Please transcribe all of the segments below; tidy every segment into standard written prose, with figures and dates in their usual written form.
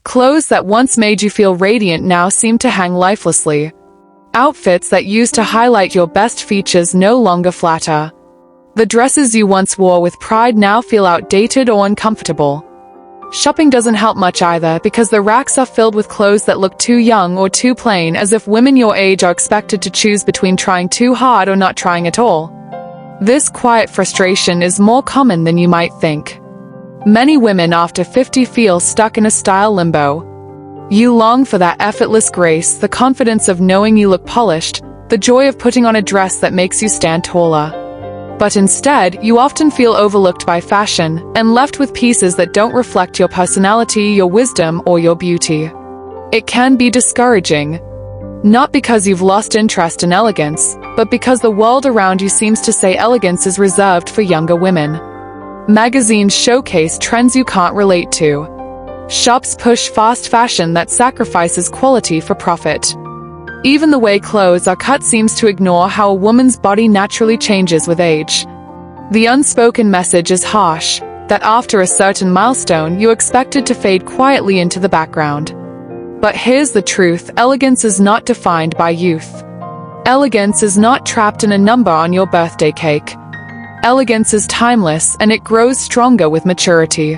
Clothes that once made you feel radiant now seem to hang lifelessly. Outfits that used to highlight your best features no longer flatter. The dresses you once wore with pride now feel outdated or uncomfortable. Shopping doesn't help much either, because the racks are filled with clothes that look too young or too plain, as if women your age are expected to choose between trying too hard or not trying at all. This quiet frustration is more common than you might think. Many women after 50 feel stuck in a style limbo. You long for that effortless grace, the confidence of knowing you look polished, the joy of putting on a dress that makes you stand taller. But instead, you often feel overlooked by fashion and left with pieces that don't reflect your personality, your wisdom, or your beauty. It can be discouraging. Not because you've lost interest in elegance, but because the world around you seems to say elegance is reserved for younger women. Magazines showcase trends you can't relate to. Shops push fast fashion that sacrifices quality for profit. Even the way clothes are cut seems to ignore how a woman's body naturally changes with age. The unspoken message is harsh, that after a certain milestone you're expected to fade quietly into the background. But here's the truth: elegance is not defined by youth. Elegance is not trapped in a number on your birthday cake. Elegance is timeless, and it grows stronger with maturity.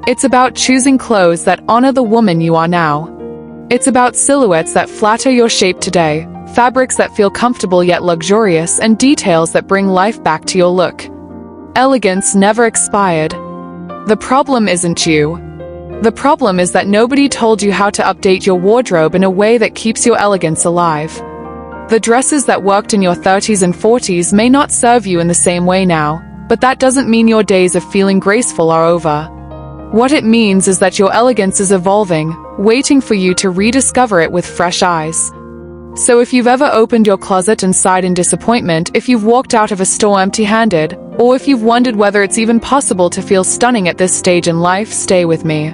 It's about choosing clothes that honor the woman you are now. It's about silhouettes that flatter your shape today, fabrics that feel comfortable yet luxurious, and details that bring life back to your look. Elegance never expired. The problem isn't you. The problem is that nobody told you how to update your wardrobe in a way that keeps your elegance alive. The dresses that worked in your 30s and 40s may not serve you in the same way now, but that doesn't mean your days of feeling graceful are over. What it means is that your elegance is evolving, waiting for you to rediscover it with fresh eyes. So if you've ever opened your closet and sighed in disappointment, if you've walked out of a store empty-handed, or if you've wondered whether it's even possible to feel stunning at this stage in life, stay with me.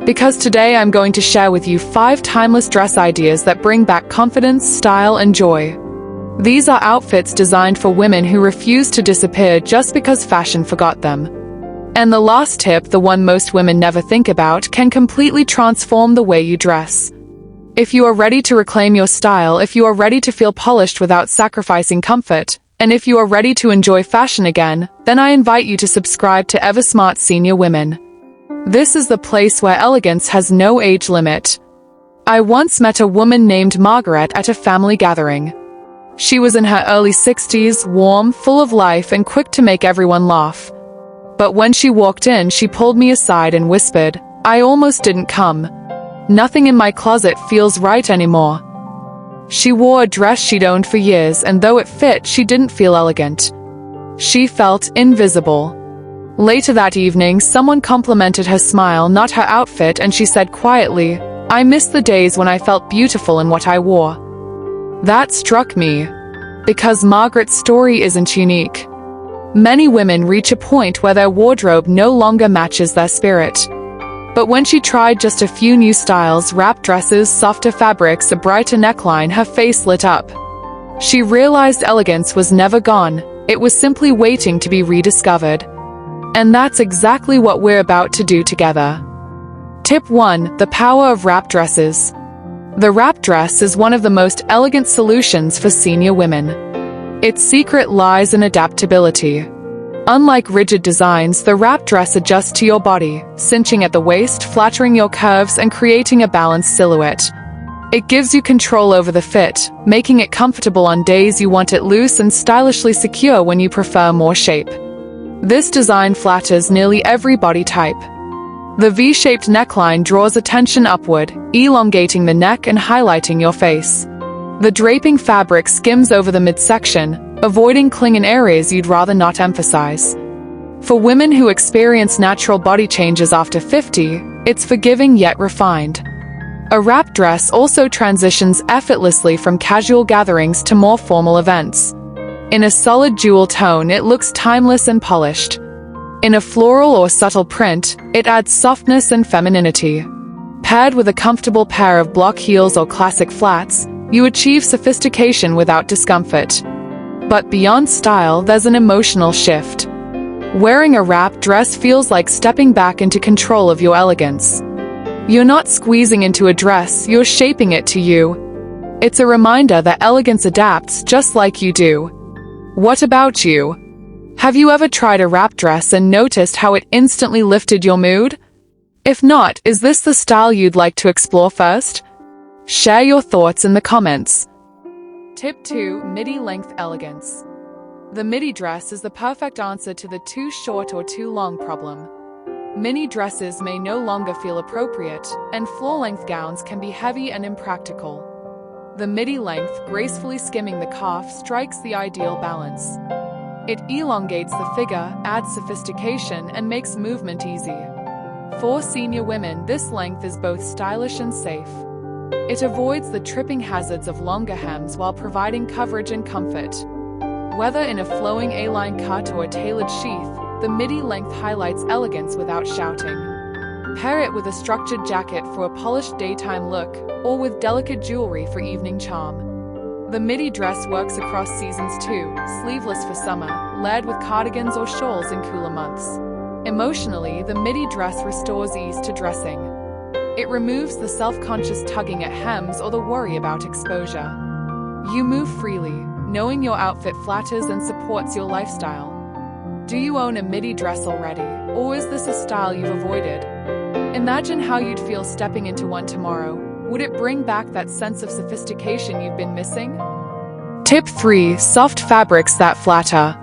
Because today I'm going to share with you 5 timeless dress ideas that bring back confidence, style, and joy. These are outfits designed for women who refuse to disappear just because fashion forgot them. And the last tip, the one most women never think about, can completely transform the way you dress. If you are ready to reclaim your style, if you are ready to feel polished without sacrificing comfort, and if you are ready to enjoy fashion again, then I invite you to subscribe to Eversmart Senior Women. This is the place where elegance has no age limit. I once met a woman named Margaret at a family gathering. She was in her early 60s, warm, full of life, and quick to make everyone laugh. But when she walked in, she pulled me aside and whispered, "I almost didn't come. Nothing in my closet feels right anymore." She wore a dress she'd owned for years, and though it fit, she didn't feel elegant. She felt invisible. Later that evening, someone complimented her smile, not her outfit, and she said quietly, "I miss the days when I felt beautiful in what I wore." That struck me, because Margaret's story isn't unique. Many women reach a point where their wardrobe no longer matches their spirit. But when she tried just a few new styles, wrap dresses, softer fabrics, a brighter neckline, her face lit up. She realized elegance was never gone, it was simply waiting to be rediscovered. And that's exactly what we're about to do together. Tip 1. The power of wrap dresses. The wrap dress is one of the most elegant solutions for senior women. Its secret lies in adaptability. Unlike rigid designs, the wrap dress adjusts to your body, cinching at the waist, flattering your curves, and creating a balanced silhouette. It gives you control over the fit, making it comfortable on days you want it loose and stylishly secure when you prefer more shape. This design flatters nearly every body type. The V-shaped neckline draws attention upward, elongating the neck and highlighting your face. The draping fabric skims over the midsection, avoiding cling in areas you'd rather not emphasize. For women who experience natural body changes after 50, it's forgiving yet refined. A wrap dress also transitions effortlessly from casual gatherings to more formal events. In a solid jewel tone, it looks timeless and polished. In a floral or subtle print, it adds softness and femininity. Paired with a comfortable pair of block heels or classic flats, you achieve sophistication without discomfort. But beyond style, there's an emotional shift. Wearing a wrap dress feels like stepping back into control of your elegance. You're not squeezing into a dress, you're shaping it to you. It's a reminder that elegance adapts just like you do. What about you? Have you ever tried a wrap dress and noticed how it instantly lifted your mood? If not, is this the style you'd like to explore first? Share your thoughts in the comments. Tip 2. Midi length elegance. The midi dress is the perfect answer to the too short or too long problem. Mini dresses may no longer feel appropriate, and floor-length gowns can be heavy and impractical. The midi length, gracefully skimming the calf, strikes the ideal balance. It elongates the figure, adds sophistication, and makes movement easy. For senior women, this length is both stylish and safe. It avoids the tripping hazards of longer hems while providing coverage and comfort. Whether in a flowing A-line cut or a tailored sheath, the midi length highlights elegance without shouting. Pair it with a structured jacket for a polished daytime look, or with delicate jewelry for evening charm. The midi dress works across seasons too, sleeveless for summer, layered with cardigans or shawls in cooler months. Emotionally, the midi dress restores ease to dressing. It removes the self-conscious tugging at hems or the worry about exposure. You move freely, knowing your outfit flatters and supports your lifestyle. Do you own a midi dress already, or is this a style you've avoided? Imagine how you'd feel stepping into one tomorrow. Would it bring back that sense of sophistication you've been missing? Tip 3. Soft fabrics that flatter.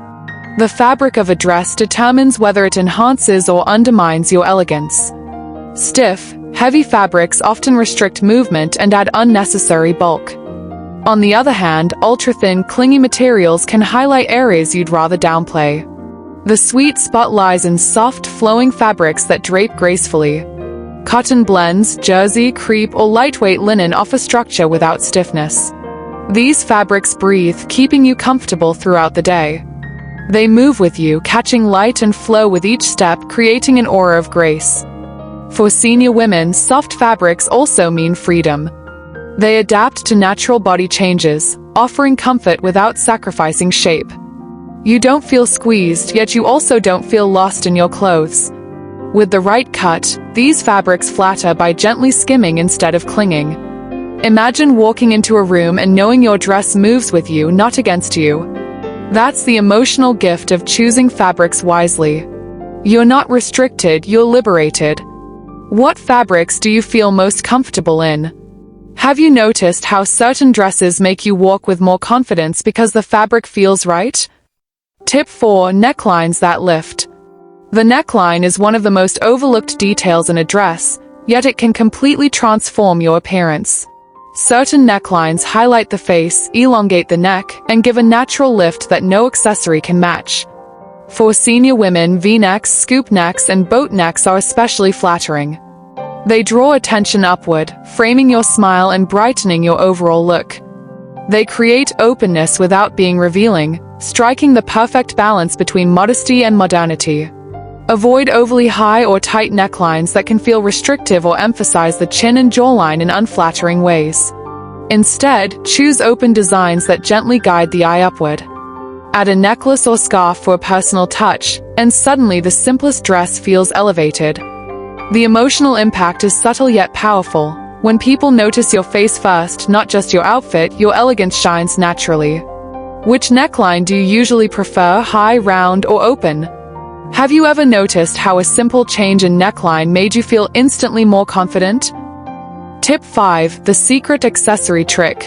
The fabric of a dress determines whether it enhances or undermines your elegance. Stiff, heavy fabrics often restrict movement and add unnecessary bulk. On the other hand, ultra-thin, clingy materials can highlight areas you'd rather downplay. The sweet spot lies in soft, flowing fabrics that drape gracefully. Cotton blends, jersey, crepe, or lightweight linen offer structure without stiffness. These fabrics breathe, keeping you comfortable throughout the day. They move with you, catching light and flow with each step, creating an aura of grace. For senior women, soft fabrics also mean freedom. They adapt to natural body changes, offering comfort without sacrificing shape. You don't feel squeezed, yet you also don't feel lost in your clothes. With the right cut, these fabrics flatter by gently skimming instead of clinging. Imagine walking into a room and knowing your dress moves with you, not against you. That's the emotional gift of choosing fabrics wisely. You're not restricted, you're liberated. What fabrics do you feel most comfortable in? Have you noticed how certain dresses make you walk with more confidence because the fabric feels right? Tip 4. Necklines that lift. The neckline is one of the most overlooked details in a dress, yet it can completely transform your appearance. Certain necklines highlight the face, elongate the neck, and give a natural lift that no accessory can match. For senior women, V-necks, scoop necks, and boat necks are especially flattering. They draw attention upward, framing your smile and brightening your overall look. They create openness without being revealing, striking the perfect balance between modesty and modernity. Avoid overly high or tight necklines that can feel restrictive or emphasize the chin and jawline in unflattering ways. Instead, choose open designs that gently guide the eye upward. Add a necklace or scarf for a personal touch, and suddenly the simplest dress feels elevated. The emotional impact is subtle yet powerful. When people notice your face first, not just your outfit, your elegance shines naturally. Which neckline do you usually prefer, high, round, or open? Have you ever noticed how a simple change in neckline made you feel instantly more confident? Tip 5. The secret accessory trick.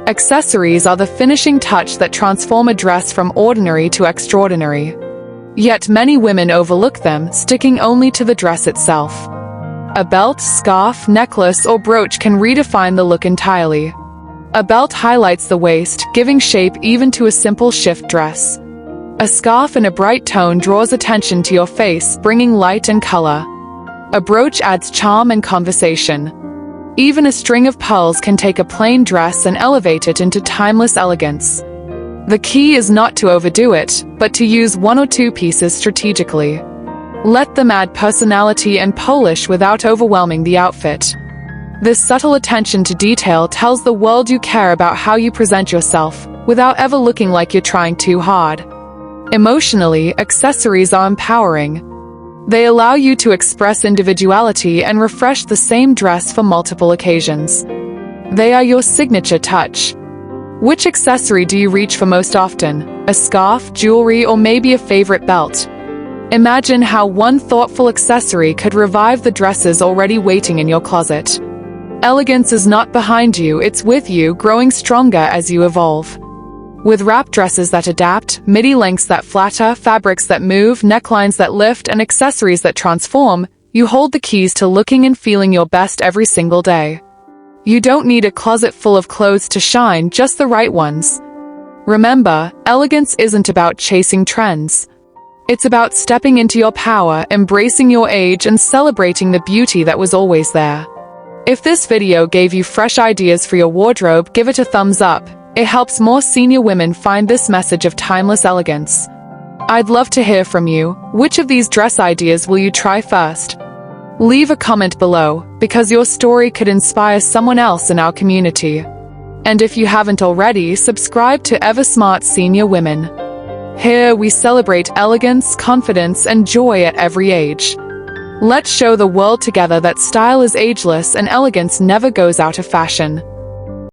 Accessories are the finishing touch that transform a dress from ordinary to extraordinary. Yet many women overlook them, sticking only to the dress itself. A belt, scarf, necklace, or brooch can redefine the look entirely. A belt highlights the waist, giving shape even to a simple shift dress. A scarf in a bright tone draws attention to your face, bringing light and color. A brooch adds charm and conversation. Even a string of pearls can take a plain dress and elevate it into timeless elegance. The key is not to overdo it, but to use one or two pieces strategically. Let them add personality and polish without overwhelming the outfit. This subtle attention to detail tells the world you care about how you present yourself, without ever looking like you're trying too hard. Emotionally, accessories are empowering. They allow you to express individuality and refresh the same dress for multiple occasions. They are your signature touch. Which accessory do you reach for most often? A scarf, jewelry, or maybe a favorite belt? Imagine how one thoughtful accessory could revive the dresses already waiting in your closet. Elegance is not behind you, it's with you, growing stronger as you evolve. With wrap dresses that adapt, midi lengths that flatter, fabrics that move, necklines that lift, and accessories that transform, you hold the keys to looking and feeling your best every single day. You don't need a closet full of clothes to shine, just the right ones. Remember, elegance isn't about chasing trends. It's about stepping into your power, embracing your age, and celebrating the beauty that was always there. If this video gave you fresh ideas for your wardrobe, give it a thumbs up. It helps more senior women find this message of timeless elegance. I'd love to hear from you. Which of these dress ideas will you try first? Leave a comment below, because your story could inspire someone else in our community. And if you haven't already, subscribe to Eversmart Senior Women. Here we celebrate elegance, confidence, and joy at every age. Let's show the world together that style is ageless and elegance never goes out of fashion.